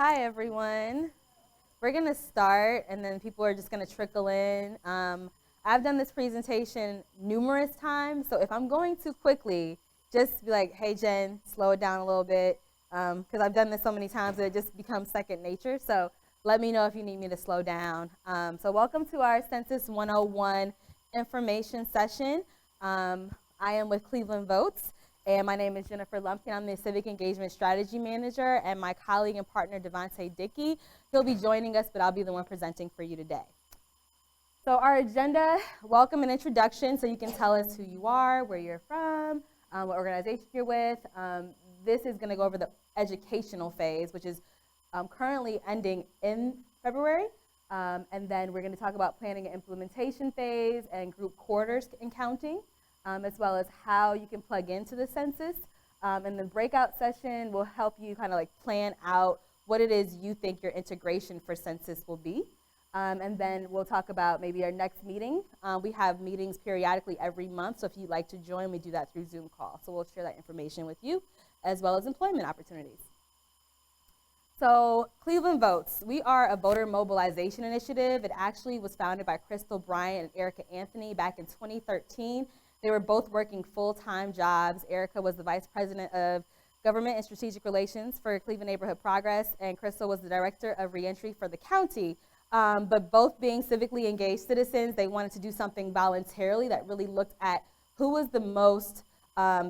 Hi, everyone. We're going to start, and then people are just going to trickle in. I've done this presentation numerous times, so if I'm going too quickly, just be like, hey, Jen, slow it down a little bit, because I've done this so many times that it just becomes second nature. So let me know if you need me to slow down. So welcome to our Census 101 information session. I am with Cleveland Votes. And my name is Jennifer Lumpkin. I'm the Civic Engagement Strategy Manager, and my colleague and partner, Devontae Dickey, he'll be joining us, but I'll be the one presenting for you today. So our agenda, welcome and introduction, so you can tell us who you are, where you're from, what organization you're with. This is gonna go over the educational phase, which is currently ending in February. And then we're gonna talk about planning and implementation phase and group quarters and counting. As well as how you can plug into the census. And the breakout session will help you kind of like plan out what it is you think your integration for census will be. And then we'll talk about maybe our next meeting. We have meetings periodically every month, so if you'd like to join, we do that through Zoom call. So we'll share that information with you, as well as employment opportunities. So Cleveland Votes, we are a voter mobilization initiative. It actually was founded by Crystal Bryant and Erica Anthony back in 2013. They were both working full-time jobs. Erica was the Vice President of Government and Strategic Relations for Cleveland Neighborhood Progress, and Crystal was the Director of Reentry for the county. But both being civically engaged citizens, they wanted to do something voluntarily that really looked at who was the most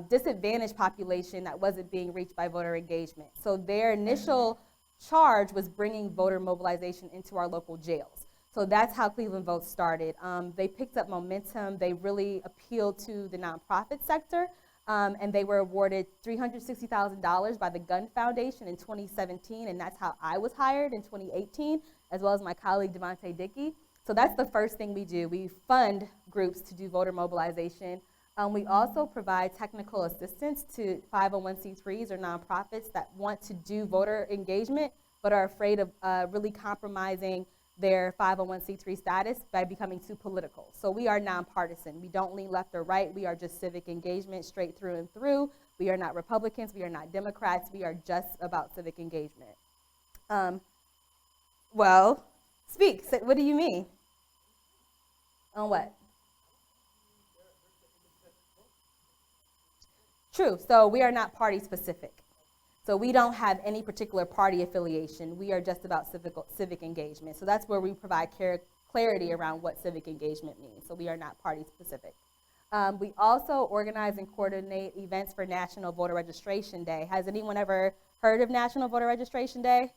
disadvantaged population that wasn't being reached by voter engagement. So their initial charge was bringing voter mobilization into our local jails. So that's how Cleveland Votes started. They picked up momentum. They really appealed to the nonprofit sector, and they were awarded $360,000 by the Gun Foundation in 2017, and that's how I was hired in 2018, as well as my colleague Devontae Dickey. So that's the first thing we do. We fund groups to do voter mobilization. We also provide technical assistance to 501c3s or nonprofits that want to do voter engagement, but are afraid of really compromising their 501c3 status by becoming too political. So we are nonpartisan. We don't lean left or right. We are just civic engagement straight through and through. We are not Republicans. We are not Democrats. We are just about civic engagement. Well, speak. So what do you mean? On what? True. So we are not party specific. So we don't have any particular party affiliation. We are just about civic engagement. So that's where we provide clarity around what civic engagement means. So we are not party specific. We also organize and coordinate events for National Voter Registration Day. Has anyone ever heard of National Voter Registration Day?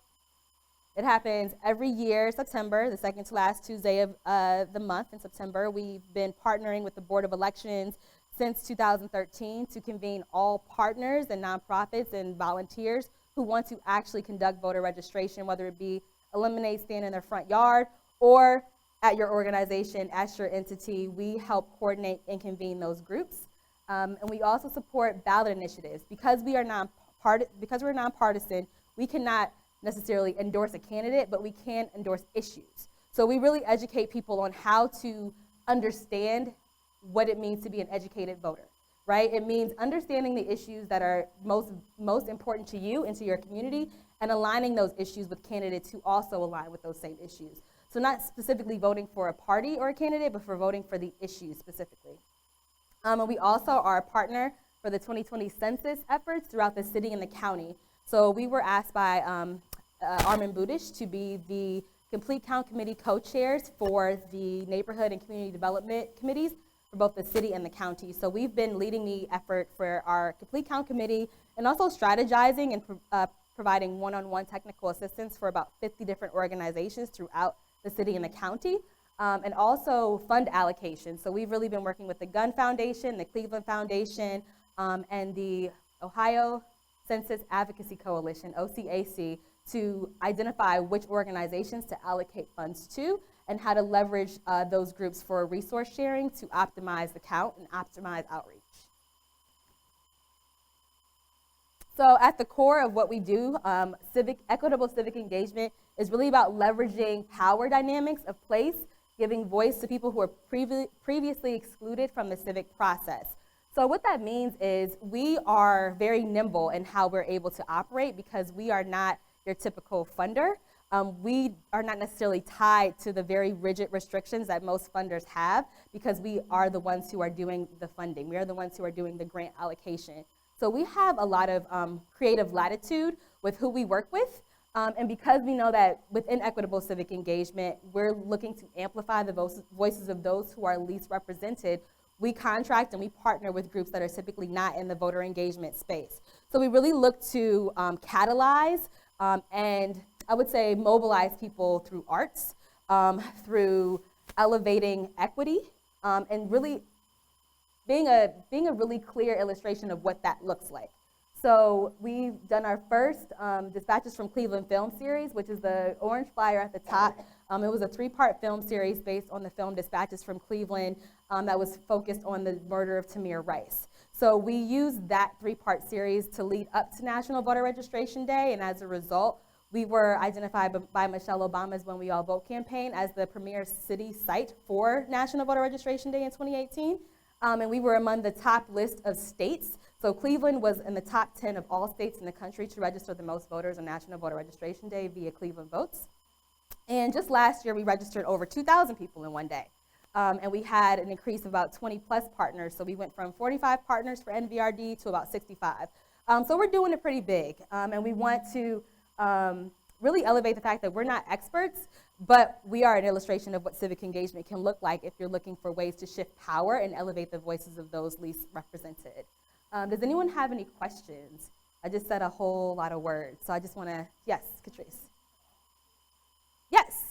It happens every year, September, the second to last Tuesday of the month in September. We've been partnering with the Board of Elections since 2013 to convene all partners and nonprofits and volunteers who want to actually conduct voter registration, whether it be eliminate, stand in their front yard, or at your organization, at your entity. We help coordinate and convene those groups. And we also support ballot initiatives. Because we're nonpartisan, we cannot necessarily endorse a candidate, but we can endorse issues. So we really educate people on how to understand what it means to be an educated voter, right? It means understanding the issues that are most important to you and to your community, and aligning those issues with candidates who also align with those same issues. So not specifically voting for a party or a candidate, but for voting for the issues specifically. And we also are a partner for the 2020 census efforts throughout the city and the county. So we were asked by Armin Budish to be the Complete Count Committee co-chairs for the neighborhood and community development committees for both the city and the county. So we've been leading the effort for our Complete Count Committee, and also strategizing and providing one-on-one technical assistance for about 50 different organizations throughout the city and the county, and also fund allocation. So we've really been working with the Gun Foundation, the Cleveland Foundation, and the Ohio Census Advocacy Coalition, OCAC, to identify which organizations to allocate funds to, and how to leverage those groups for resource sharing to optimize the count and optimize outreach. So at the core of what we do, equitable civic engagement is really about leveraging power dynamics of place, giving voice to people who are previously excluded from the civic process. So what that means is we are very nimble in how we're able to operate, because we are not your typical funder. We are not necessarily tied to the very rigid restrictions that most funders have, because we are the ones who are doing the funding. We are the ones who are doing the grant allocation. So we have a lot of creative latitude with who we work with. And because we know that within Equitable Civic Engagement, we're looking to amplify the voices of those who are least represented, we contract and we partner with groups that are typically not in the voter engagement space. So we really look to catalyze and I would say mobilize people through arts, through elevating equity, and really being a really clear illustration of what that looks like. So we've done our first Dispatches from Cleveland film series, which is the orange flyer at the top. It was a 3-part film series based on the film Dispatches from Cleveland that was focused on the murder of Tamir Rice. So we used that 3-part series to lead up to National Voter Registration Day, and as a result, we were identified by Michelle Obama's When We All Vote campaign as the premier city site for National Voter Registration Day in 2018. And we were among the top list of states. So Cleveland was in the top 10 of all states in the country to register the most voters on National Voter Registration Day via Cleveland Votes. And just last year, we registered over 2,000 people in one day. And we had an increase of about 20 plus partners. So we went from 45 partners for NVRD to about 65. So we're doing it pretty big. And we want to really elevate the fact that we're not experts, but we are an illustration of what civic engagement can look like if you're looking for ways to shift power and elevate the voices of those least represented. Does anyone have any questions? I just said a whole lot of words, so I just want to, yes, Catrice. Yes.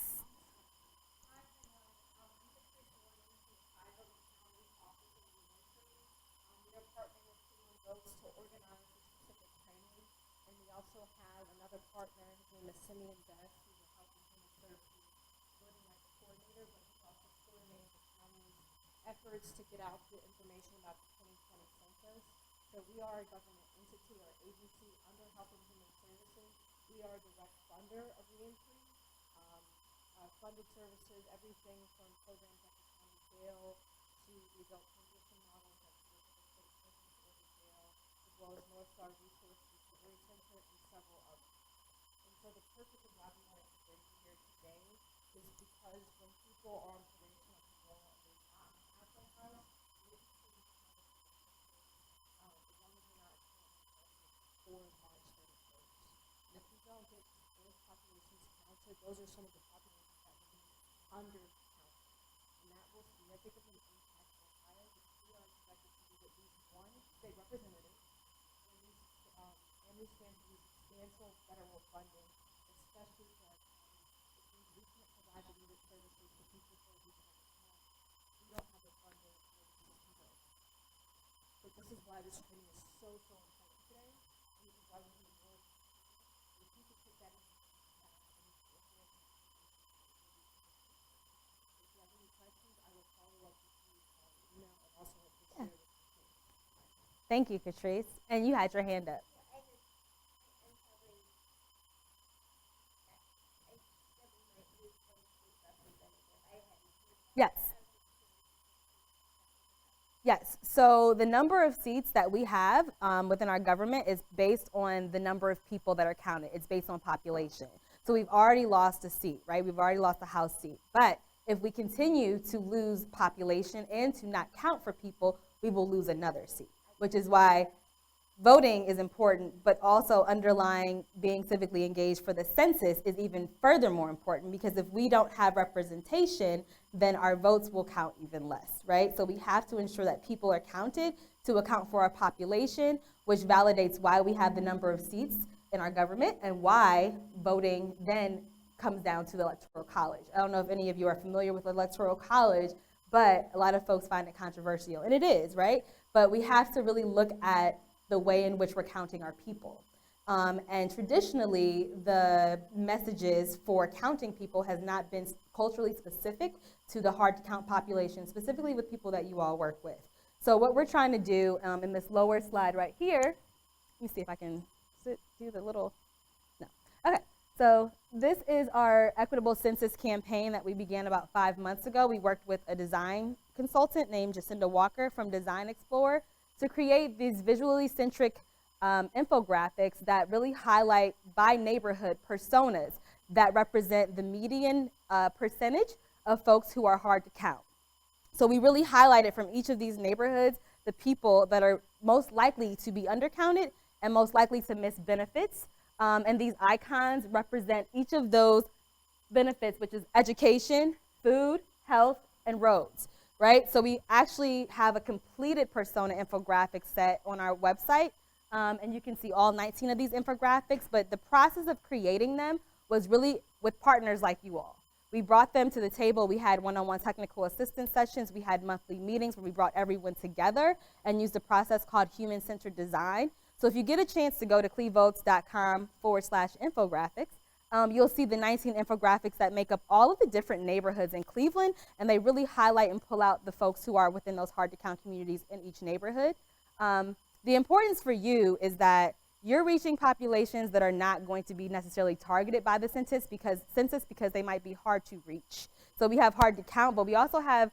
Partner, his name is Simeon Best. He's a health and human services voting rights coordinator, but he's also coordinating the county's efforts to get out the information about the 2020 census. So we are a government entity or agency under Health and Human Services. We are a direct funder of reentry, funded services, everything from programs like the county jail to the adult transition models like the state prisons or the jail, as well as North Star Resource Recovery Center and several others. So the purpose of having my experience here today is because when people are on probation or parole and they're not in a halfway house, we have to be as long as you're not before March 31st. And if we don't get those populations counted, those are some of the populations that will be undercounted. And that will significantly impact Ohio because we are expected to get at least one state representative and understand the substantial federal funding, especially for our county, which means we can't provide the needed services to people who are even on the county. We don't have the funding for the system built. But this is why this training is so important today, and this is why we need more. If you could put that in chat, and if you have any questions, I will follow up with you email and also with share with you. Thank you, Catrice. And you had your hand up. Yes. Yes. So the number of seats that we have within our government is based on the number of people that are counted. It's based on population. So we've already lost a seat, right? We've already lost a House seat. But if we continue to lose population and to not count for people, we will lose another seat, which is why voting is important, but also underlying being civically engaged for the census is even further more important, because if we don't have representation, then our votes will count even less, right? So we have to ensure that people are counted to account for our population, which validates why we have the number of seats in our government and why voting then comes down to the Electoral College. I don't know if any of you are familiar with the Electoral College, but a lot of folks find it controversial, and it is, right? But we have to really look at the way in which we're counting our people. And traditionally, the messages for counting people has not been culturally specific to the hard-to-count population, specifically with people that you all work with. So what we're trying to do in this lower slide right here, let me see if I can do the little, no. Okay, so this is our Equitable Census campaign that we began about 5 months ago. We worked with a design consultant named Jacinda Walker from Design Explorer to create these visually centric infographics that really highlight by neighborhood personas that represent the median percentage of folks who are hard to count. So we really highlighted from each of these neighborhoods the people that are most likely to be undercounted and most likely to miss benefits. And these icons represent each of those benefits, which is education, food, health, and roads, right? So we actually have a completed persona infographic set on our website, and you can see all 19 of these infographics, but the process of creating them was really with partners like you all. We brought them to the table. We had one-on-one technical assistance sessions. We had monthly meetings where we brought everyone together and used a process called human-centered design. So if you get a chance to go to clevotes.com/infographics, you'll see the 19 infographics that make up all of the different neighborhoods in Cleveland, and they really highlight and pull out the folks who are within those hard-to-count communities in each neighborhood. The importance for you is that you're reaching populations that are not going to be necessarily targeted by the census because they might be hard to reach. So we have hard to count, but we also have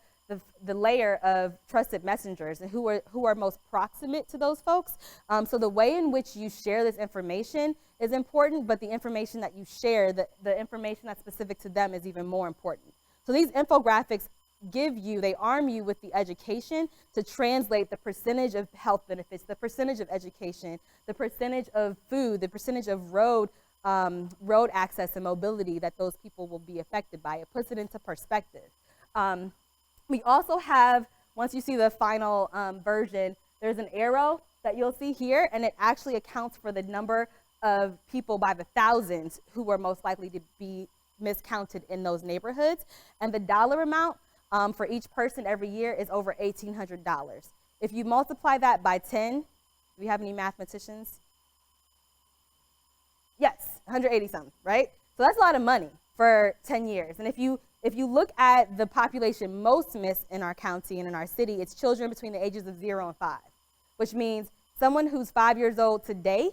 the layer of trusted messengers and who are most proximate to those folks. So the way in which you share this information is important, but the information that you share, the information that's specific to them is even more important. So these infographics they arm you with the education to translate the percentage of health benefits, the percentage of education, the percentage of food, the percentage of road access and mobility that those people will be affected by. It puts it into perspective. We also have, once you see the final version, there's an arrow that you'll see here, and it actually accounts for the number of people by the thousands who are most likely to be miscounted in those neighborhoods. And the dollar amount for each person every year is over $1,800. If you multiply that by 10, do we have any mathematicians? Yes, 180 something, right? So that's a lot of money for 10 years. And if you look at the population most missed in our county and in our city, it's children between the ages of 0 and 5, which means someone who's 5 years old today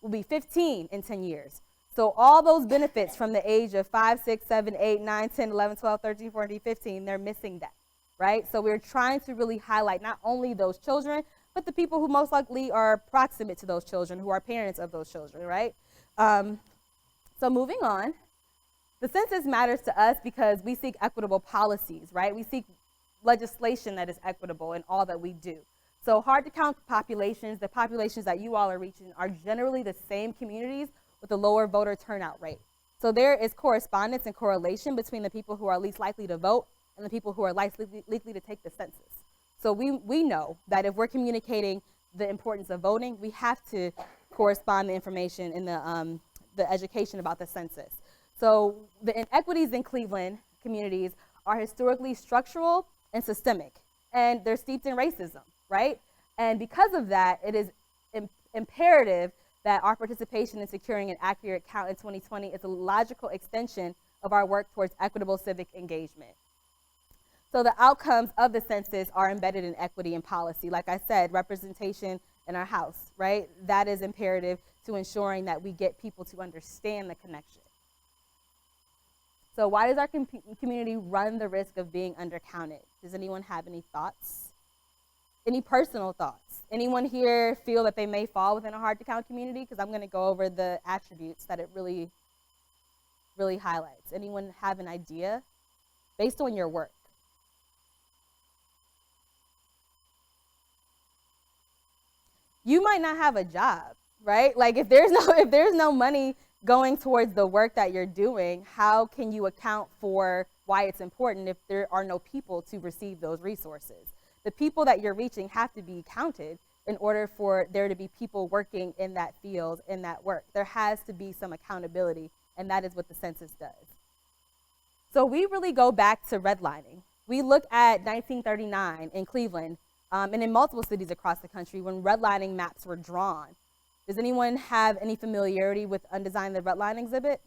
will be 15 in 10 years. So all those benefits from the age of 5, 6, 7, 8, 9, 10, 11, 12, 13, 14, 15, they're missing that, right? So we're trying to really highlight not only those children, but the people who most likely are proximate to those children, who are parents of those children, right? So moving on, the census matters to us because we seek equitable policies, right? We seek legislation that is equitable in all that we do. So hard to count populations, the populations that you all are reaching are generally the same communities with a lower voter turnout rate. So there is correspondence and correlation between the people who are least likely to vote and the people who are likely to take the census. So we know that if we're communicating the importance of voting, we have to correspond the information in the education about the census. So the inequities in Cleveland communities are historically structural and systemic, and they're steeped in racism, right? And because of that, it is imperative that our participation in securing an accurate count in 2020 is a logical extension of our work towards equitable civic engagement. So the outcomes of the census are embedded in equity and policy. Like I said, representation in our House, right? That is imperative to ensuring that we get people to understand the connection. So why does our community run the risk of being undercounted? Does anyone have any thoughts? Any personal thoughts? Anyone here feel that they may fall within a hard-to-count community? Because I'm going to go over the attributes that it really, really highlights. Anyone have an idea based on your work? You might not have a job, right? Like if there's no money going towards the work that you're doing, how can you account for why it's important if there are no people to receive those resources? The people that you're reaching have to be counted in order for there to be people working in that field, in that work. There has to be some accountability, and that is what the census does. So we really go back to redlining. We look at 1939 in Cleveland, and in multiple cities across the country when redlining maps were drawn. Does anyone have any familiarity with Undesign the Redline exhibit?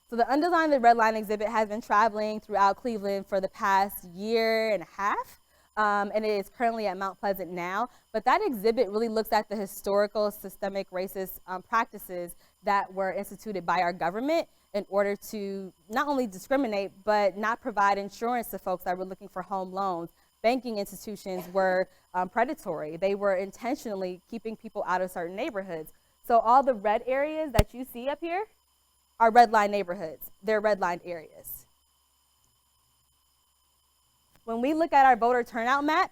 So the Undesign the Redline exhibit has been traveling throughout Cleveland for the past year and a half, and it is currently at Mount Pleasant now. But that exhibit really looks at the historical systemic racist practices that were instituted by our government in order to not only discriminate, but not provide insurance to folks that were looking for home loans banking institutions were predatory. They were intentionally keeping people out of certain neighborhoods. So all the red areas that you see up here are red line neighborhoods. They're redlined areas. When we look at our voter turnout map,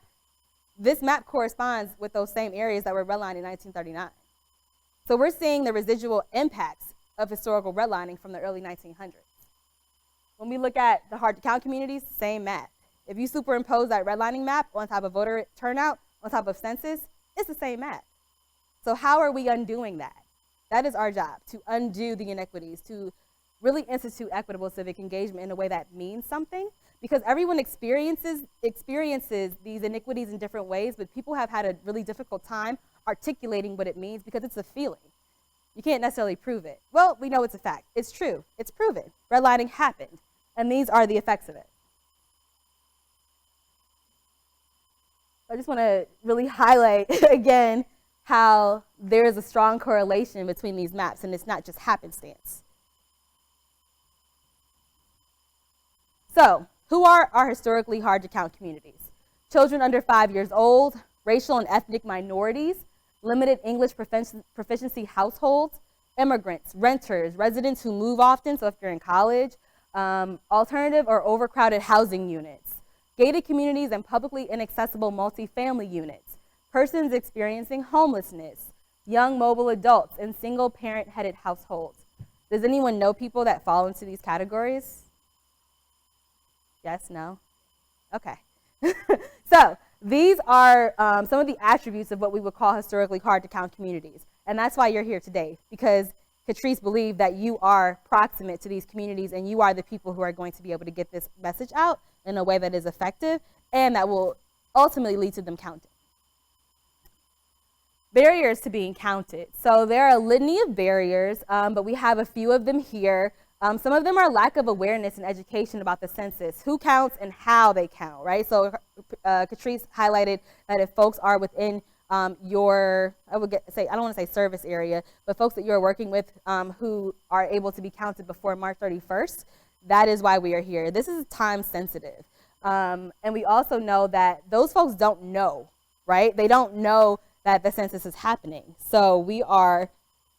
this map corresponds with those same areas that were redlined in 1939. So we're seeing the residual impacts of historical redlining from the early 1900s. When we look at the hard-to-count communities, same map. If you superimpose that redlining map on top of voter turnout, on top of census, it's the same map. So how are we undoing that? That is our job, to undo the inequities, to really institute equitable civic engagement in a way that means something, because everyone experiences these iniquities in different ways, but people have had a really difficult time articulating what it means because it's a feeling. You can't necessarily prove it. Well, we know it's a fact. It's true. It's proven. Redlining happened, and these are the effects of it. I just want to really highlight again how there is a strong correlation between these maps, and it's not just happenstance. So, who are our historically hard-to-count communities? Children under 5 years old, racial and ethnic minorities, limited English proficiency households, immigrants, renters, residents who move often, so if you're in college, alternative or overcrowded housing units, gated communities and publicly inaccessible multifamily units, persons experiencing homelessness, young mobile adults, and single-parent-headed households. Does anyone know people that fall into these categories? Yes, no? Okay. So these are some of the attributes of what we would call historically hard-to-count communities. And that's why you're here today, because Catrice believed that you are proximate to these communities and you are the people who are going to be able to get this message out in a way that is effective and that will ultimately lead to them counting. Barriers to being counted. So there are a litany of barriers, but we have a few of them here. Some of them are lack of awareness and education about the census, who counts and how they count, right? So Catrice highlighted that if folks are within your, I don't want to say service area, but folks that you're working with who are able to be counted before March 31st, that is why we are here. This is time sensitive. And we also know that those folks don't know, right? They don't know that the census is happening. So we are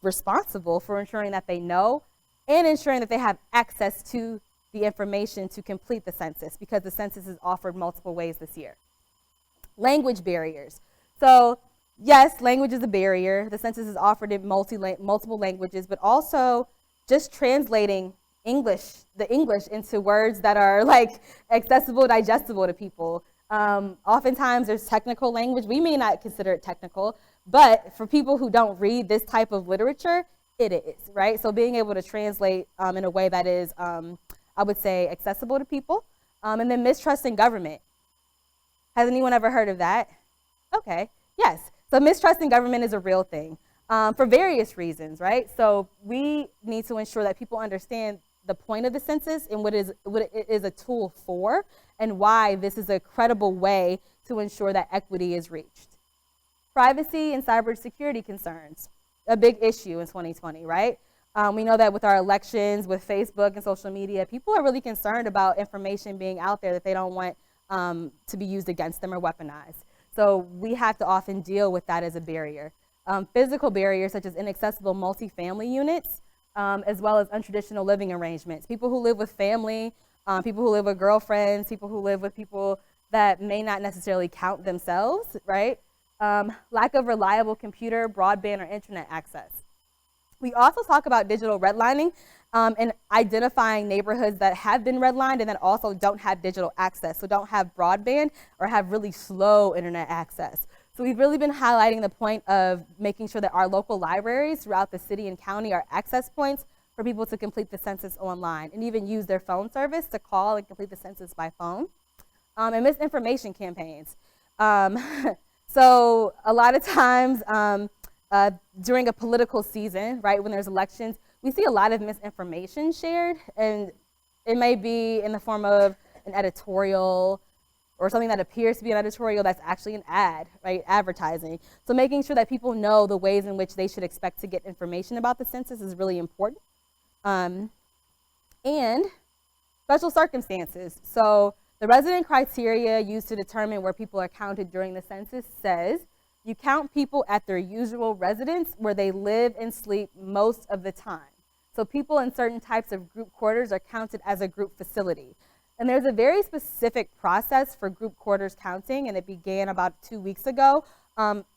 responsible for ensuring that they know and ensuring that they have access to the information to complete the census, because the census is offered multiple ways this year. Language barriers. So yes, language is a barrier. The census is offered in multiple languages, but also just translating the English into words that are like accessible, digestible to people. Oftentimes there's technical language. We may not consider it technical, but for people who don't read this type of literature, it is, right? So being able to translate in a way that is, I would say, accessible to people. And then mistrust in government. Has anyone ever heard of that? Okay, yes. So mistrust in government is a real thing for various reasons, right? So we need to ensure that people understand the point of the census and what it is a tool for, and why this is a credible way to ensure that equity is reached. Privacy and cybersecurity concerns, a big issue in 2020, right? We know that with our elections, with Facebook and social media, people are really concerned about information being out there that they don't want to be used against them or weaponized. So we have to often deal with that as a barrier. Physical barriers such as inaccessible multifamily units, as well as untraditional living arrangements. People who live with family, people who live with girlfriends, people who live with people that may not necessarily count themselves, right? Lack of reliable computer, broadband, or internet access. We also talk about digital redlining and identifying neighborhoods that have been redlined and that also don't have digital access, so don't have broadband or have really slow internet access. So we've really been highlighting the point of making sure that our local libraries throughout the city and county are access points for people to complete the census online and even use their phone service to call and complete the census by phone. And misinformation campaigns. So a lot of times during a political season, right, when there's elections, we see a lot of misinformation shared, and it may be in the form of an editorial or something that appears to be an editorial that's actually an ad, right, advertising. So making sure that people know the ways in which they should expect to get information about the census is really important. And special circumstances. So The resident criteria used to determine where people are counted during the census says you count people at their usual residence where they live and sleep most of the time. So people in certain types of group quarters are counted as a group facility. And there's a very specific process for group quarters counting, and it began about 2 weeks ago.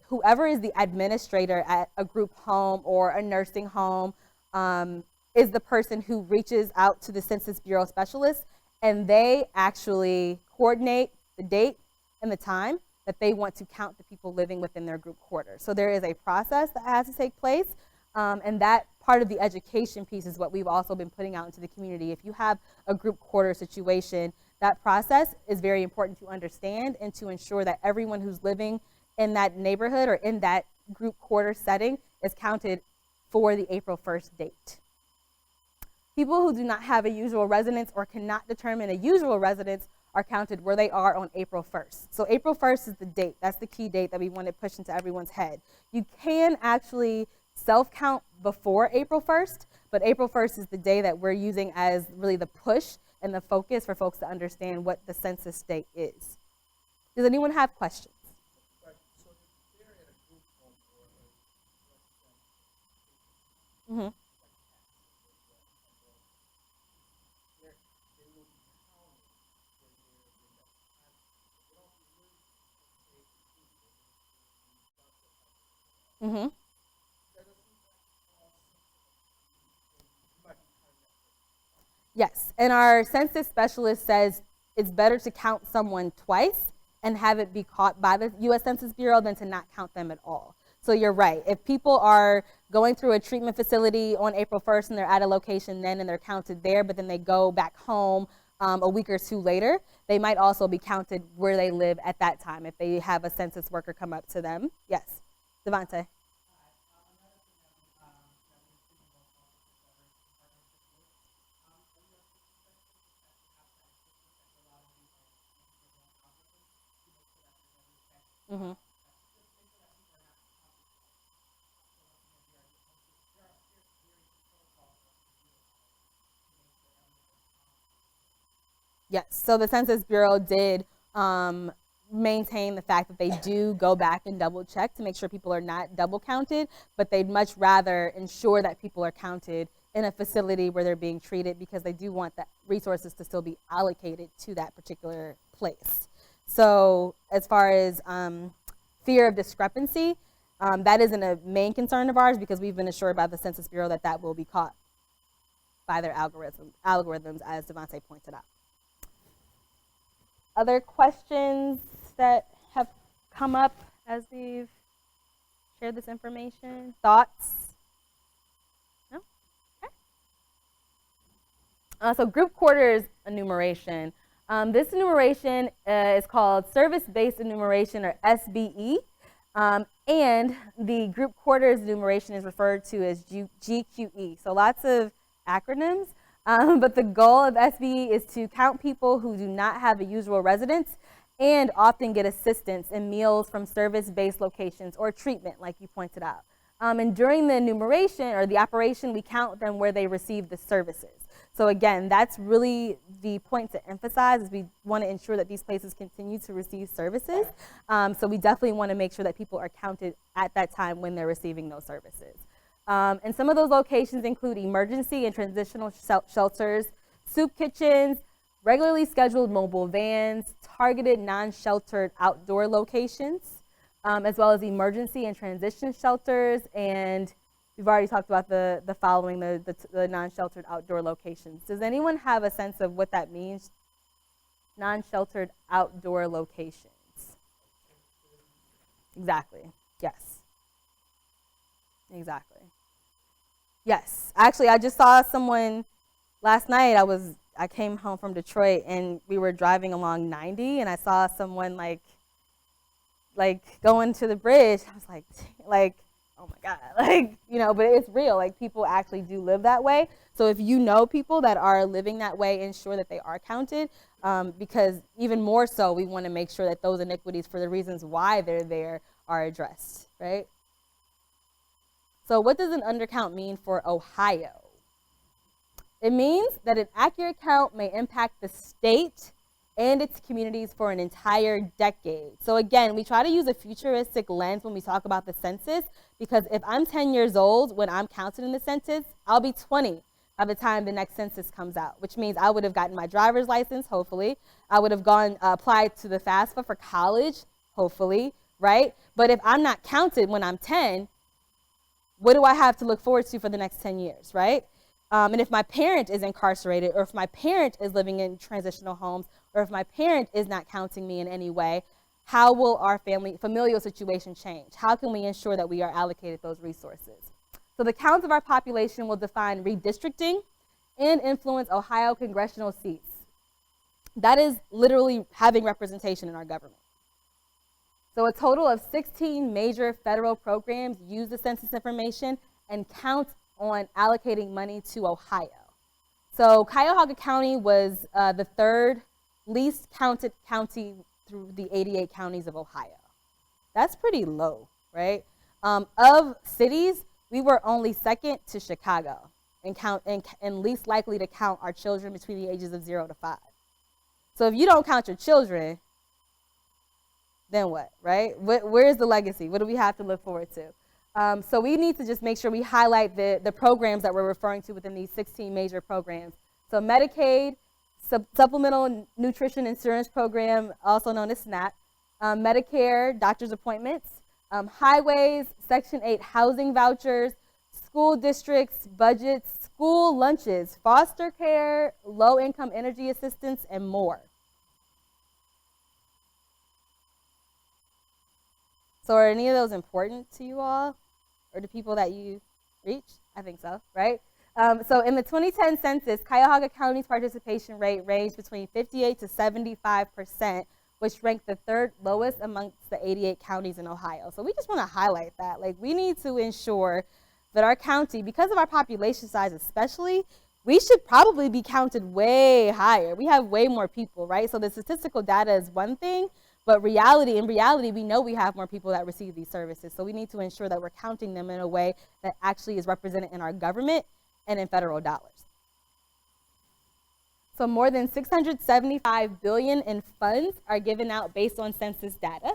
Whoever is the administrator at a group home or a nursing home is the person who reaches out to the Census Bureau specialist, and they actually coordinate the date and the time that they want to count the people living within their group quarters. So there is a process that has to take place, and that part of the education piece is what we've also been putting out into the community. If you have a group quarter situation, that process is very important to understand and to ensure that everyone who's living in that neighborhood or in that group quarter setting is counted for the April 1st date. People who do not have a usual residence or cannot determine a usual residence are counted where they are on April 1st. So April 1st is the date. That's the key date that we want to push into everyone's head. You can actually self-count before April 1st, but April 1st is the day that we're using as really the push and the focus for folks to understand what the census date is. Does anyone have questions? Mm-hmm. Mm-hmm. Yes, and our census specialist says it's better to count someone twice and have it be caught by the U.S. Census Bureau than to not count them at all. So you're right. If people are going through a treatment facility on April 1st and they're at a location then and they're counted there, but then they go back home a week or two later, they might also be counted where they live at that time if they have a census worker come up to them. Yes, Devontae. Mm-hmm. Yes, so the Census Bureau did maintain the fact that they do go back and double check to make sure people are not double counted, but they'd much rather ensure that people are counted in a facility where they're being treated because they do want the resources to still be allocated to that particular place. So as far as fear of discrepancy, that isn't a main concern of ours because we've been assured by the Census Bureau that that will be caught by their algorithms, as Devontae pointed out. Other questions that have come up as we've shared this information? Thoughts? No? Okay. So group quarters enumeration. This enumeration is called Service-Based Enumeration, or SBE, and the group quarters enumeration is referred to as GQE. So lots of acronyms, but the goal of SBE is to count people who do not have a usual residence and often get assistance in meals from service-based locations or treatment, like you pointed out. And during the enumeration or the operation, we count them where they receive the services. So again, that's really the point to emphasize is we want to ensure that these places continue to receive services. So we definitely want to make sure that people are counted at that time when they're receiving those services. And some of those locations include emergency and transitional shelters, soup kitchens, regularly scheduled mobile vans, targeted non-sheltered outdoor locations, as well as emergency and transition shelters, and we've already talked about the following, the non-sheltered outdoor locations. Does anyone have a sense of what that means? Non-sheltered outdoor locations. Exactly. Yes. Exactly. Yes. Actually, I just saw someone last night. I came home from Detroit and we were driving along 90 and I saw someone like going to the bridge. I was like, oh my God, but it's real. Like, people actually do live that way. So if you know people that are living that way, ensure that they are counted, because even more so, we want to make sure that those iniquities for the reasons why they're there are addressed, right? So what does an undercount mean for Ohio? It means that an accurate count may impact the state and its communities for an entire decade. So again, we try to use a futuristic lens when we talk about the census, because if I'm 10 years old when I'm counted in the census, I'll be 20 by the time the next census comes out, which means I would have gotten my driver's license, hopefully. I would have applied to the FAFSA for college, hopefully, right? But if I'm not counted when I'm 10, what do I have to look forward to for the next 10 years, right? And if my parent is incarcerated, or if my parent is living in transitional homes, or if my parent is not counting me in any way, how will our familial situation change? How can we ensure that we are allocated those resources? So the count of our population will define redistricting and influence Ohio congressional seats. That is literally having representation in our government. So a total of 16 major federal programs use the census information and count on allocating money to Ohio. So Cuyahoga County was the third least counted county through the 88 counties of Ohio. That's pretty low, right? Of cities, we were only second to Chicago and least likely to count our children between the ages of 0 to 5. So if you don't count your children, then what, right? Where's the legacy? What do we have to look forward to? So we need to just make sure we highlight the programs that we're referring to within these 16 major programs. So Medicaid, Supplemental Nutrition Insurance Program, also known as SNAP, Medicare, doctor's appointments, highways, Section 8 housing vouchers, school districts, budgets, school lunches, foster care, low-income energy assistance, and more. So are any of those important to you all, or to people that you reach? I think so, right? So in the 2010 census, Cuyahoga County's participation rate ranged between 58 to 75%, which ranked the third lowest amongst the 88 counties in Ohio. So we just want to highlight that. Like, we need to ensure that our county, because of our population size especially, we should probably be counted way higher. We have way more people, right? So the statistical data is one thing, but in reality, we know we have more people that receive these services. So we need to ensure that we're counting them in a way that actually is represented in our government and in federal dollars. So more than $675 billion in funds are given out based on census data.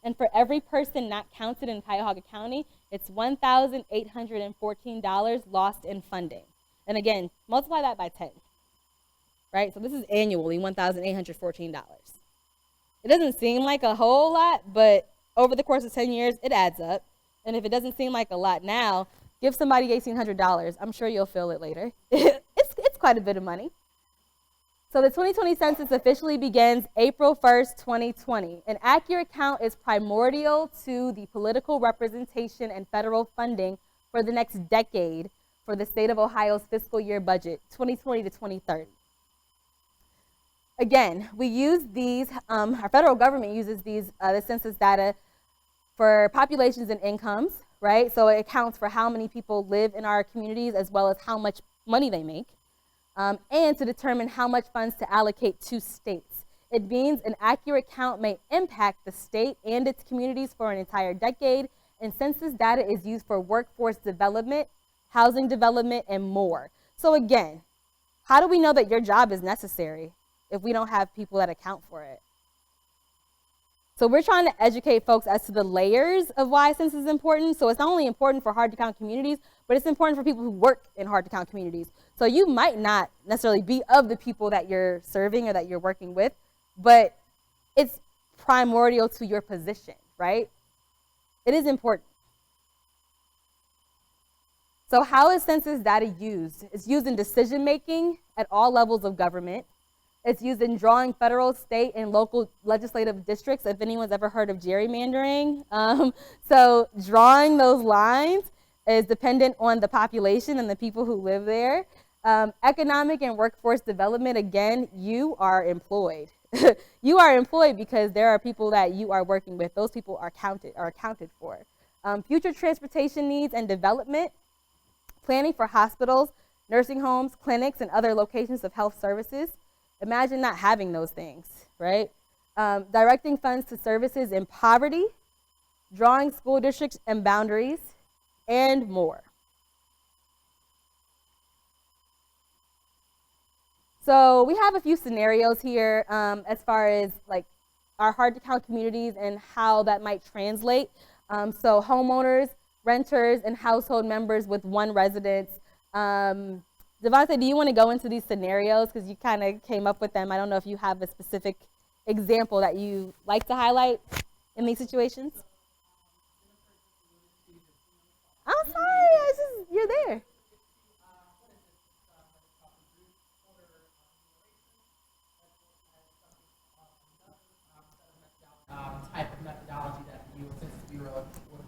And for every person not counted in Cuyahoga County, it's $1,814 lost in funding. And again, multiply that by 10, right? So this is annually $1,814. It doesn't seem like a whole lot, but over the course of 10 years, it adds up. And if it doesn't seem like a lot now, give somebody $1,800. I'm sure you'll feel it later. It's quite a bit of money. So the 2020 census officially begins April 1st, 2020. An accurate count is primordial to the political representation and federal funding for the next decade for the state of Ohio's fiscal year budget, 2020 to 2030. Again, we use these, our federal government uses these, the census data for populations and incomes, right? So it accounts for how many people live in our communities as well as how much money they make, and to determine how much funds to allocate to states. It means an accurate count may impact the state and its communities for an entire decade, and census data is used for workforce development, housing development, and more. So again, how do we know that your job is necessary if we don't have people that account for it? So we're trying to educate folks as to the layers of why census is important. So it's not only important for hard to count communities, but it's important for people who work in hard to count communities. So you might not necessarily be of the people that you're serving or that you're working with, but it's primordial to your position, right? It is important. So how is census data used? It's used in decision making at all levels of government. It's used in drawing federal, state, and local legislative districts, if anyone's ever heard of gerrymandering. So drawing those lines is dependent on the population and the people who live there. Economic and workforce development, again, you are employed. You are employed because there are people that you are working with. Those people are accounted for. Future transportation needs and development, planning for hospitals, nursing homes, clinics, and other locations of health services. Imagine not having those things, right? Directing funds to services in poverty, drawing school districts and boundaries, and more. So we have a few scenarios here as far as like our hard to count communities and how that might translate. So homeowners, renters, and household members with one residence. Devontae, do you want to go into these scenarios because you kind of came up with them? I don't know if you have a specific example that you like to highlight in these situations. I'm sorry, you're there. Type of methodology that the U.S. Census Bureau would employ.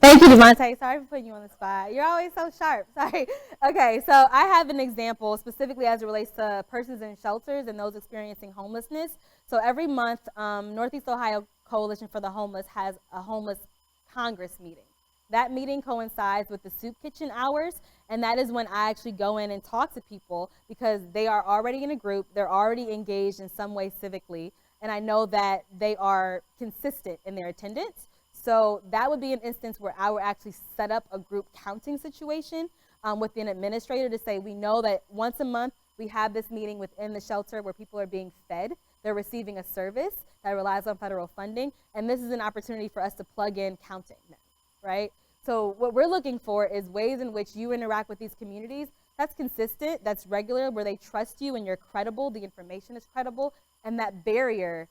Thank you, Devontae. Sorry for putting you on the spot. You're always so sharp. Sorry. Okay, so I have an example specifically as it relates to persons in shelters and those experiencing homelessness. So every month, Northeast Ohio Coalition for the Homeless has a homeless Congress meeting. That meeting coincides with the soup kitchen hours, and that is when I actually go in and talk to people because they are already in a group, they're already engaged in some way civically, and I know that they are consistent in their attendance. So that would be an instance where I would actually set up a group counting situation with an administrator to say, we know that once a month we have this meeting within the shelter where people are being fed, they're receiving a service that relies on federal funding, and this is an opportunity for us to plug in counting them, right? So what we're looking for is ways in which you interact with these communities that's consistent, that's regular, where they trust you and you're credible, the information is credible, and that barrier,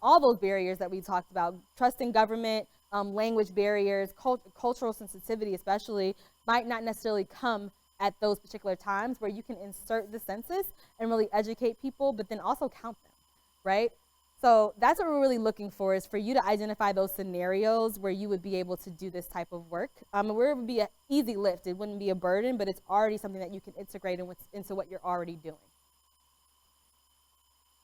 all those barriers that we talked about, trust in government, language barriers, cultural sensitivity especially, might not necessarily come at those particular times where you can insert the census and really educate people, but then also count them, right? So that's what we're really looking for, is for you to identify those scenarios where you would be able to do this type of work. Where it would be an easy lift, it wouldn't be a burden, but it's already something that you can integrate into what you're already doing.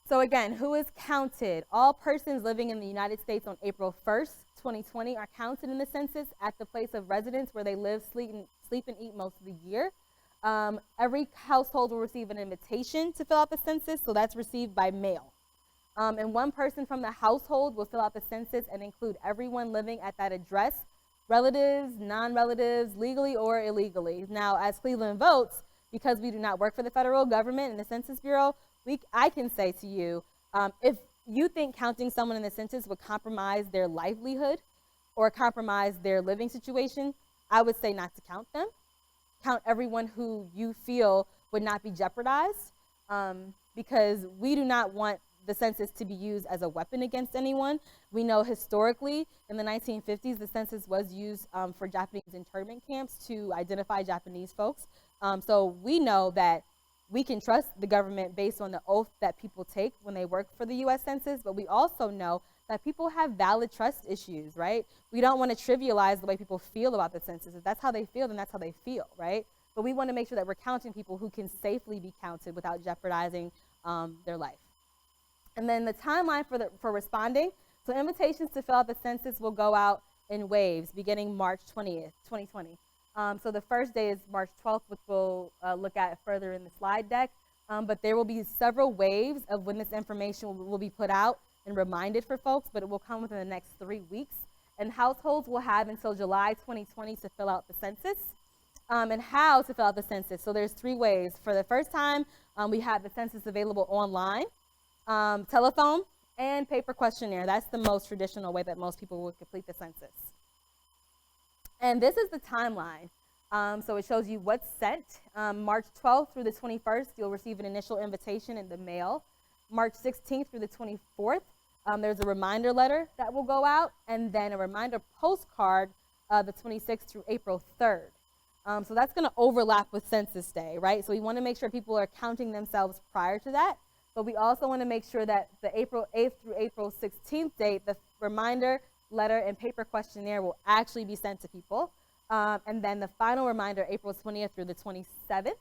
So again, who is counted? All persons living in the United States on April 1st, 2020 are counted in the census at the place of residence where they live, sleep, and eat most of the year. Every household will receive an invitation to fill out the census, so that's received by mail. And one person from the household will fill out the census and include everyone living at that address, relatives, non-relatives, legally or illegally. Now, as Cleveland Votes, because we do not work for the federal government and the Census Bureau, I can say to you, if you think counting someone in the census would compromise their livelihood or compromise their living situation, I would say not to count them. Count everyone who you feel would not be jeopardized, because we do not want the census to be used as a weapon against anyone. We know historically in the 1950s, the census was used for Japanese internment camps to identify Japanese folks. So we know that we can trust the government based on the oath that people take when they work for the U.S. Census, but we also know that people have valid trust issues, right? We don't want to trivialize the way people feel about the census. If that's how they feel, then that's how they feel, right? But we want to make sure that we're counting people who can safely be counted without jeopardizing their life. And then the timeline for responding. So invitations to fill out the census will go out in waves beginning March 20th, 2020. So the first day is March 12th, which we'll look at further in the slide deck. But there will be several waves of when this information will be put out and reminded for folks, but it will come within the next 3 weeks. And households will have until July 2020 to fill out the census. And how to fill out the census. So there's 3 ways. For the first time, we have the census available online, telephone, and paper questionnaire. That's the most traditional way that most people would complete the census. And this is the timeline. So it shows you what's sent. March 12th through the 21st, you'll receive an initial invitation in the mail. March 16th through the 24th, there's a reminder letter that will go out, and then a reminder postcard the 26th through April 3rd. So that's going to overlap with Census Day, right? So we want to make sure people are counting themselves prior to that, but we also want to make sure that the April 8th through April 16th date, the reminder letter and paper questionnaire will actually be sent to people. And then the final reminder, April 20th through the 27th.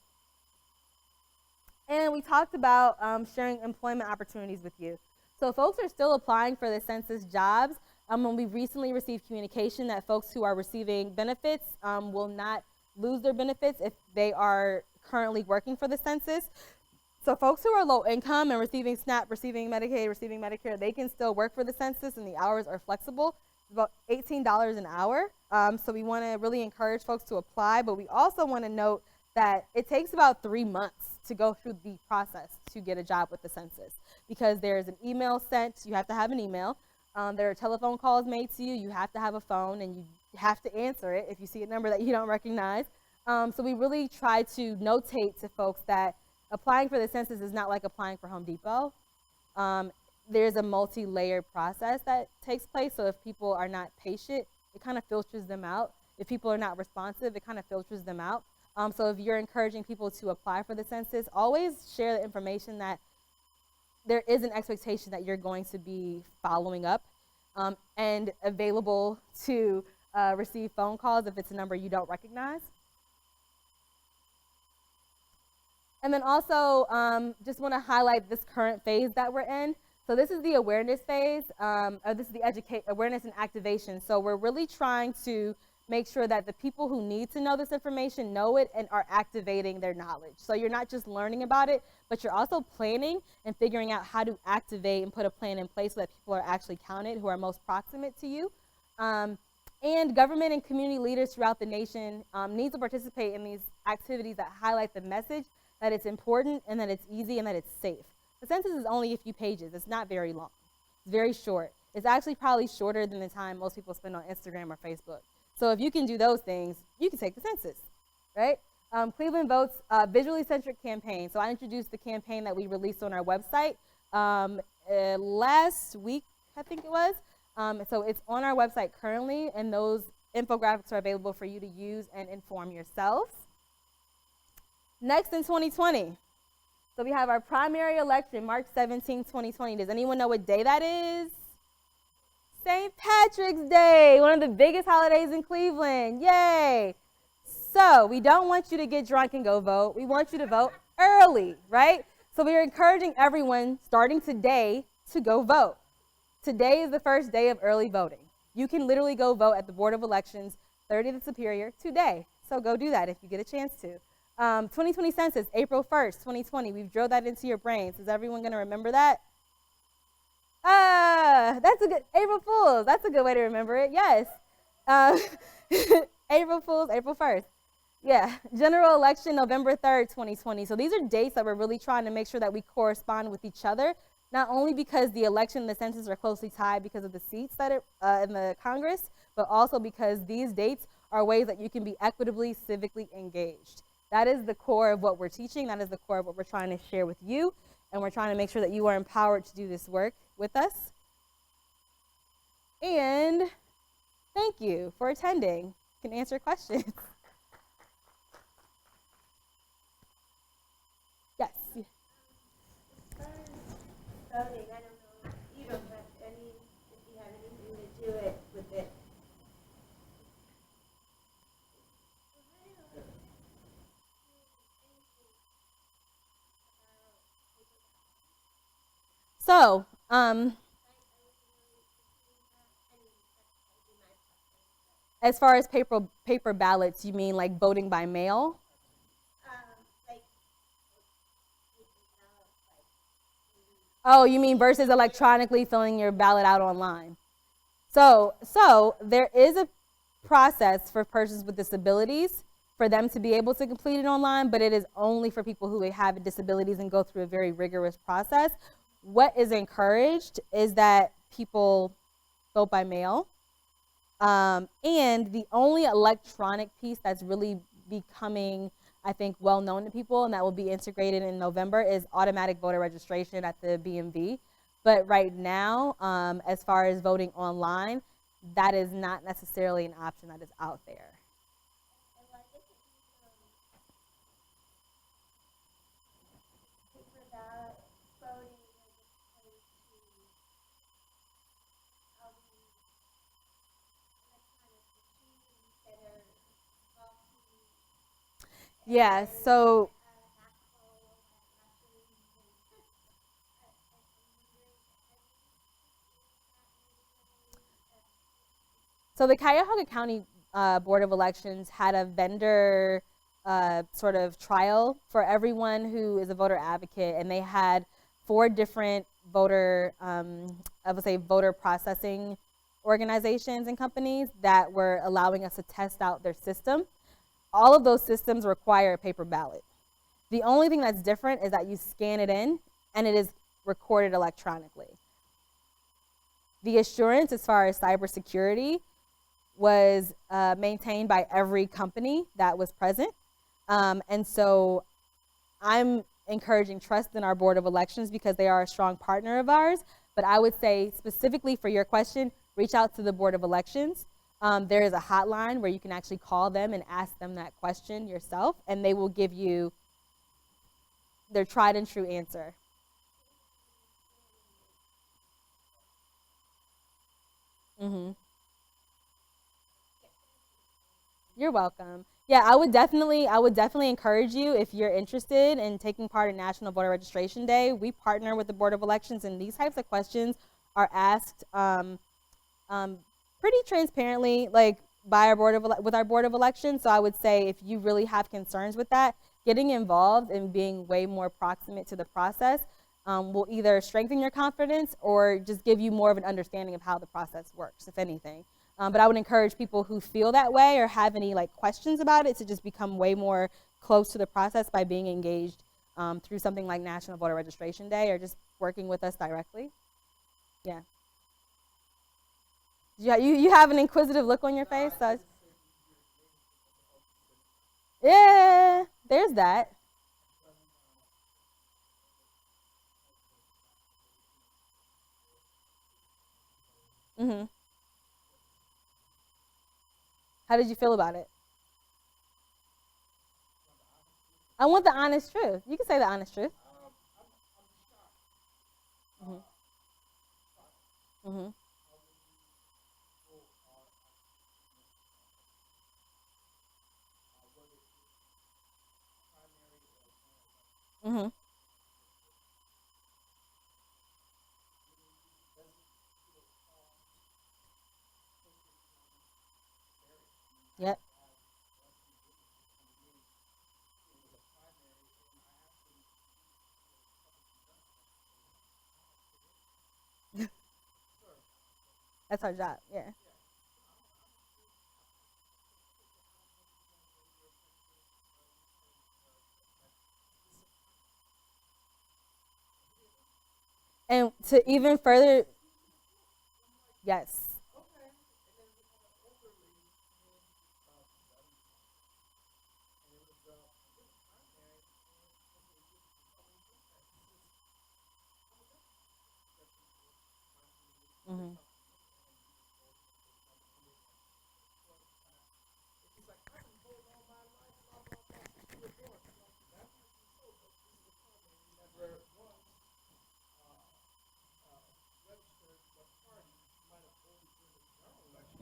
And we talked about sharing employment opportunities with you. So folks are still applying for the census jobs. When we recently received communication that folks who are receiving benefits will not lose their benefits if they are currently working for the census. So folks who are low income and receiving SNAP, receiving Medicaid, receiving Medicare, they can still work for the census and the hours are flexible. It's about $18 an hour. So we want to really encourage folks to apply, but we also want to note that it takes about 3 months to go through the process to get a job with the census, because there's an email sent, you have to have an email. There are telephone calls made to you, you have to have a phone, and you have to answer it if you see a number that you don't recognize. So we really try to notate to folks that applying for the census is not like applying for Home Depot. There's a multi-layered process that takes place, so if people are not patient, it kind of filters them out. If people are not responsive, it kind of filters them out. So if you're encouraging people to apply for the census, always share the information that there is an expectation that you're going to be following up and available to receive phone calls if it's a number you don't recognize. And then also, just want to highlight this current phase that we're in. So this is the awareness phase, this is the awareness and activation. So we're really trying to make sure that the people who need to know this information know it and are activating their knowledge. So you're not just learning about it, but you're also planning and figuring out how to activate and put a plan in place so that people are actually counted who are most proximate to you. And government and community leaders throughout the nation need to participate in these activities that highlight the message that it's important and that it's easy and that it's safe. The census is only a few pages. It's not very long. It's very short. It's actually probably shorter than the time most people spend on Instagram or Facebook. So if you can do those things, you can take the census, right? Cleveland Votes Visually Centric Campaign. So I introduced the campaign that we released on our website last week, I think it was. So it's on our website currently, and those infographics are available for you to use and inform yourselves. Next in 2020. So we have our primary election, March 17, 2020. Does anyone know what day that is? St. Patrick's Day, one of the biggest holidays in Cleveland. Yay! So we don't want you to get drunk and go vote. We want you to vote early, right? So we are encouraging everyone starting today to go vote. Today is the first day of early voting. You can literally go vote at the Board of Elections, 30th Superior, today. So go do that if you get a chance to. 2020 Census, April 1st, 2020. We've drilled that into your brains. Is everyone going to remember that? That's a good, April Fools. That's a good way to remember it. Yes. April Fools, April 1st. Yeah. General election, November 3rd, 2020. So these are dates that we're really trying to make sure that we correspond with each other, not only because the election and the census are closely tied because of the seats that are in the Congress, but also because these dates are ways that you can be equitably, civically engaged. That is the core of what we're teaching. That is the core of what we're trying to share with you. And we're trying to make sure that you are empowered to do this work with us. And thank you for attending. You can answer questions. Yes. As far as voting, I don't know if you don't have any, if you have anything to do it with it. So, as far as paper ballots, you mean like voting by mail? Like, Oh, you mean versus electronically filling your ballot out online? So there is a process for persons with disabilities for them to be able to complete it online, but it is only for people who have disabilities and go through a very rigorous process. What is encouraged is that people vote by mail. And the only electronic piece that's really becoming, I think, well known to people and that will be integrated in November is automatic voter registration at the BMV. But right now, as far as voting online, that is not necessarily an option that is out there. paper ballot voting as opposed to all the electronic machines that are faulty. Yeah, so So the Cuyahoga County Board of Elections had a vendor sort of trial for everyone who is a voter advocate, and they had 4 different voter, voter processing organizations and companies that were allowing us to test out their system. All of those systems require a paper ballot. The only thing that's different is that you scan it in and it is recorded electronically. The assurance as far as cybersecurity was maintained by every company that was present. And so I'm encouraging trust in our Board of Elections because they are a strong partner of ours. But I would say specifically for your question, reach out to the Board of Elections. There is a hotline where you can actually call them and ask them that question yourself, and they will give you their tried and true answer. Mm-hmm. You're welcome. Yeah, I would definitely encourage you if you're interested in taking part in National Voter Registration Day. We partner with the Board of Elections, and these types of questions are asked pretty transparently, like by our with our Board of Elections. So I would say if you really have concerns with that, getting involved and being way more proximate to the process will either strengthen your confidence or just give you more of an understanding of how the process works, if anything. But I would encourage people who feel that way or have any like questions about it to just become way more close to the process by being engaged through something like National Voter Registration Day or just working with us directly. Yeah. You have an inquisitive look on your face. So yeah, there's that. Mm-hmm. How did you feel about it? I want the honest truth. You can say the honest truth. Mm-hmm. Mm-hmm. Mm-hmm. Yep. That's our job. Yeah. And to even further, yes. Mm-hmm.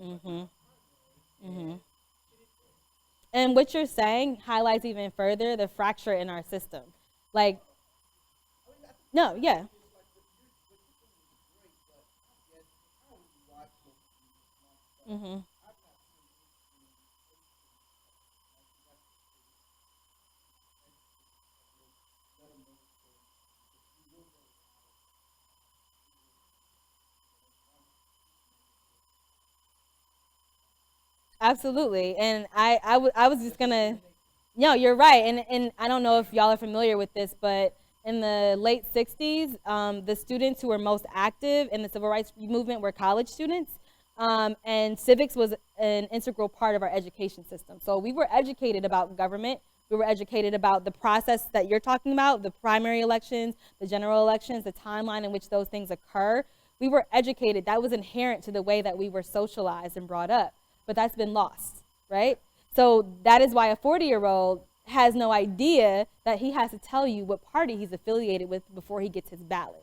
Mm-hmm. Mm-hmm. And what you're saying highlights even further the fracture in our system. Like, no, yeah. Mm-hmm. Absolutely. And I was just gonna, no, you're right. And I don't know if y'all are familiar with this, but in the late 60s, the students who were most active in the civil rights movement were college students. And civics was an integral part of our education system. So we were educated about government. We were educated about the process that you're talking about, the primary elections, the general elections, the timeline in which those things occur. We were educated. That was inherent to the way that we were socialized and brought up. But that's been lost, right? So that is why a 40-year-old has no idea that he has to tell you what party he's affiliated with before he gets his ballot.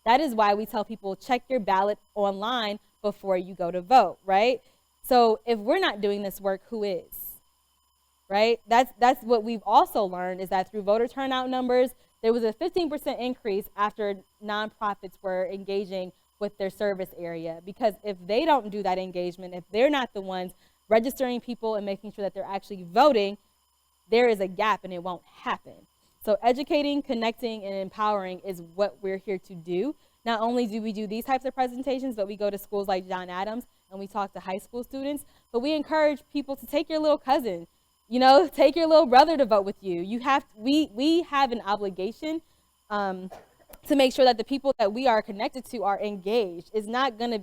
That is why we tell people check your ballot online before you go to vote, right? So if we're not doing this work, who is? Right? That's what we've also learned is that through voter turnout numbers, there was a 15% increase after nonprofits were engaging with their service area. Because if they don't do that engagement, if they're not the ones registering people and making sure that they're actually voting, there is a gap and it won't happen. So educating, connecting, and empowering is what we're here to do. Not only do we do these types of presentations, but we go to schools like John Adams and we talk to high school students, but we encourage people to take your little cousin, You know, take your little brother to vote with you. We have an obligation to make sure that the people that we are connected to are engaged. It's not gonna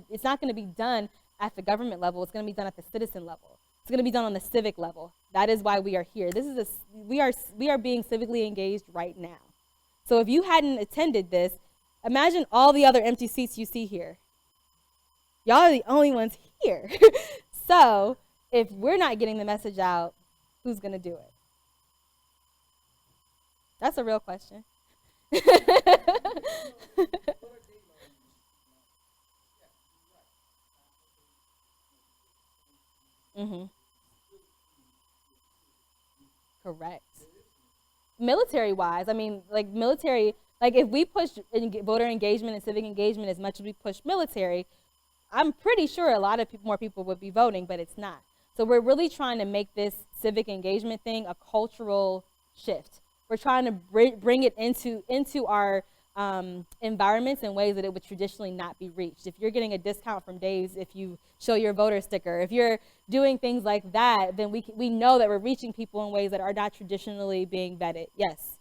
be done at the government level. It's gonna be done at the citizen level. It's gonna be done on the civic level. That is why we are here. We are being civically engaged right now. So if you hadn't attended this, imagine all the other empty seats you see here. Y'all are the only ones here. So if we're not getting the message out, who's gonna do it? That's a real question. Mm-hmm. Correct. Military-wise, I mean, like military, like if we push voter engagement and civic engagement as much as we push military, I'm pretty sure a lot of more people would be voting, but it's not. So we're really trying to make this civic engagement thing a cultural shift. We're trying to bring it into our environments in ways that it would traditionally not be reached. If you're getting a discount from Dave's if you show your voter sticker, if you're doing things like that, then we know that we're reaching people in ways that are not traditionally being vetted. Yes.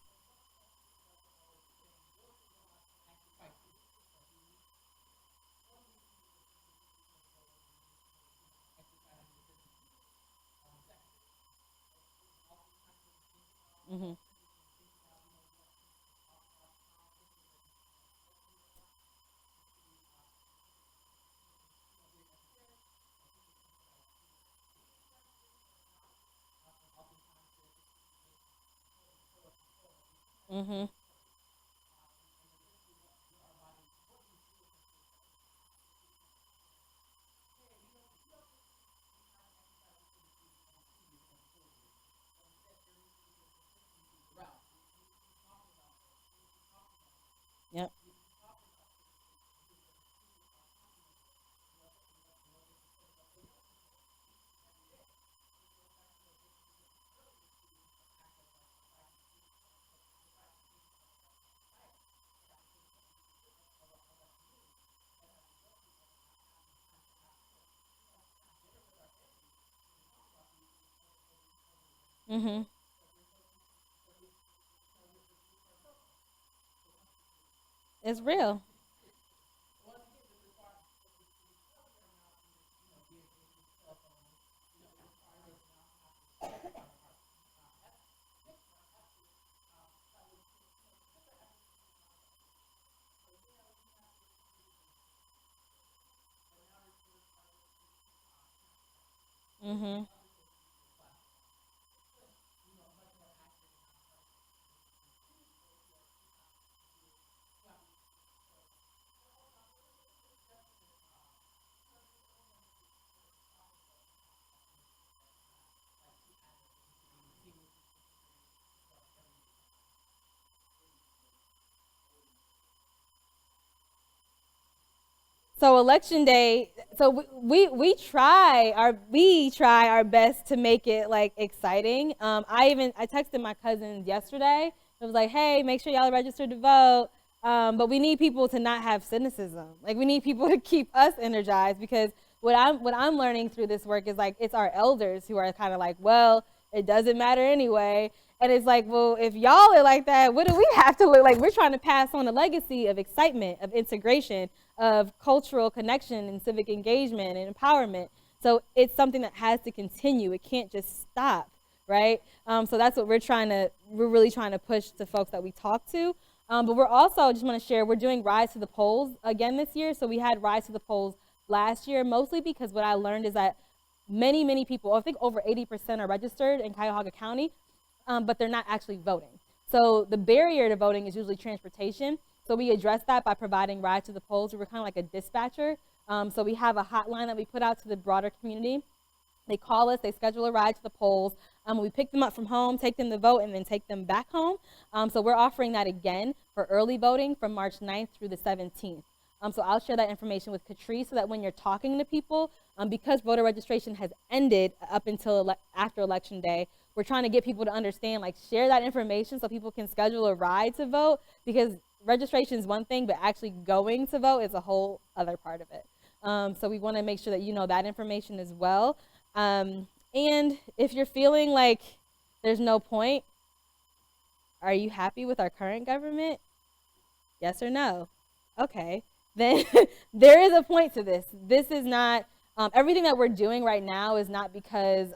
Mm-hmm. Mm-hmm. Yep. Mm-hmm. It's real. Mm-hmm. So election day, so we try our best to make it like exciting. I texted my cousins yesterday. It was like, hey, make sure y'all are registered to vote. But we need people to not have cynicism. Like we need people to keep us energized, because what I'm learning through this work is like it's our elders who are kind of like, well, it doesn't matter anyway. And it's like, well, if y'all are like that, what do we have to look like? We're trying to pass on a legacy of excitement, of integration, of cultural connection and civic engagement and empowerment. So it's something that has to continue. It can't just stop, right? So that's what we're really trying to push to folks that we talk to. But we're also, just want to share, we're doing Rise to the Polls again this year. So we had Rise to the Polls last year, mostly because what I learned is that many people, I think over 80% are registered in Cuyahoga County, but they're not actually voting. So the barrier to voting is usually transportation. So we address that by providing Ride to the Polls. We're kind of like a dispatcher. So we have a hotline that we put out to the broader community. They call us, they schedule a ride to the polls. We pick them up from home, take them to vote, and then take them back home. So we're offering that again for early voting from March 9th through the 17th. So I'll share that information with Catrice so that when you're talking to people, because voter registration has ended up until after Election Day, we're trying to get people to understand, like, share that information so people can schedule a ride to vote, because registration is one thing, but actually going to vote is a whole other part of it. So we want to make sure that you know that information as well. And if you're feeling like there's no point, are you happy with our current government? Yes or no? Okay, then there is a point to this. This is not, everything that we're doing right now is not because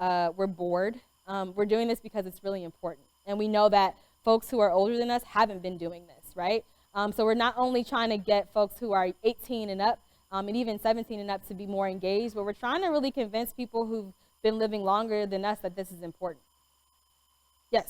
we're bored. We're doing this because it's really important. And we know that folks who are older than us haven't been doing this, right? So we're not only trying to get folks who are 18 and up, and even 17 and up to be more engaged, but we're trying to really convince people who've been living longer than us that this is important. Yes.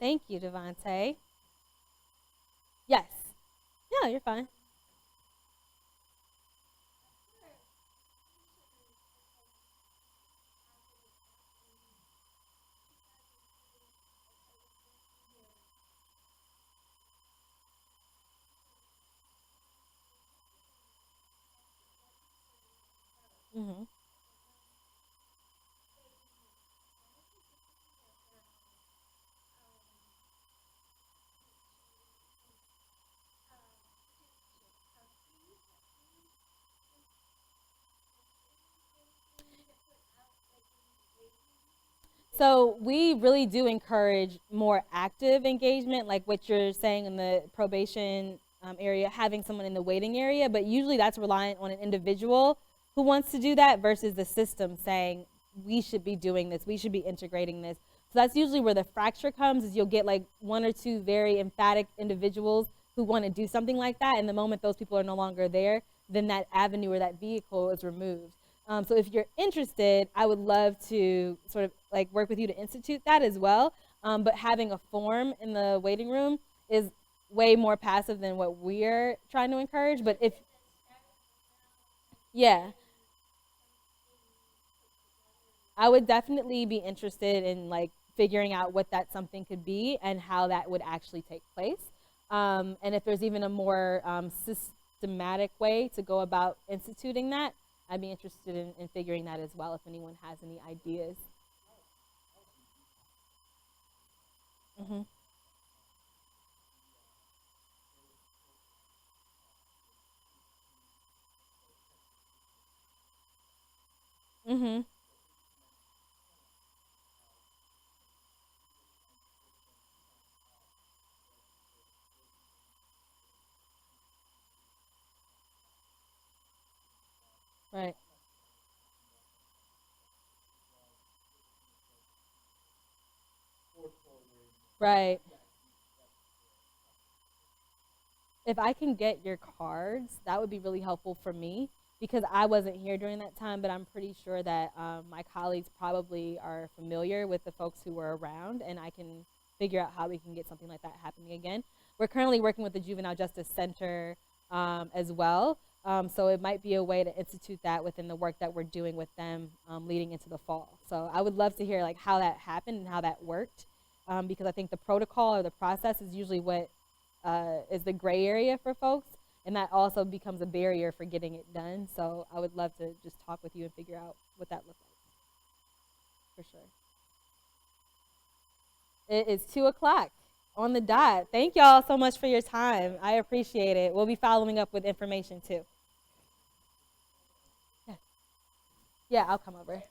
Thank you, Devontae. Yes. Yeah, you're fine. Mm-hmm. So we really do encourage more active engagement, like what you're saying in the probation area, having someone in the waiting area, but usually that's reliant on an individual who wants to do that versus the system saying, we should be doing this, we should be integrating this. So that's usually where the fracture comes, is you'll get like one or two very emphatic individuals who want to do something like that, and the moment those people are no longer there, then that avenue or that vehicle is removed. So if you're interested, I would love to sort of like work with you to institute that as well. But having a form in the waiting room is way more passive than what we're trying to encourage. But if, yeah, I would definitely be interested in like figuring out what that something could be and how that would actually take place. And if there's even a more systematic way to go about instituting that, I'd be interested in figuring that as well if anyone has any ideas. Mm-hmm. Mm-hmm. Right. Right. If I can get your cards, that would be really helpful for me because I wasn't here during that time, but I'm pretty sure that my colleagues probably are familiar with the folks who were around, and I can figure out how we can get something like that happening again. We're currently working with the Juvenile Justice Center as well, so it might be a way to institute that within the work that we're doing with them leading into the fall. So I would love to hear like how that happened and how that worked, because I think the protocol or the process is usually what is the gray area for folks, and that also becomes a barrier for getting it done. So I would love to just talk with you and figure out what that looks like, for sure. It is 2 o'clock on the dot. Thank y'all so much for your time. I appreciate it. We'll be following up with information too. Yeah, yeah, I'll come over.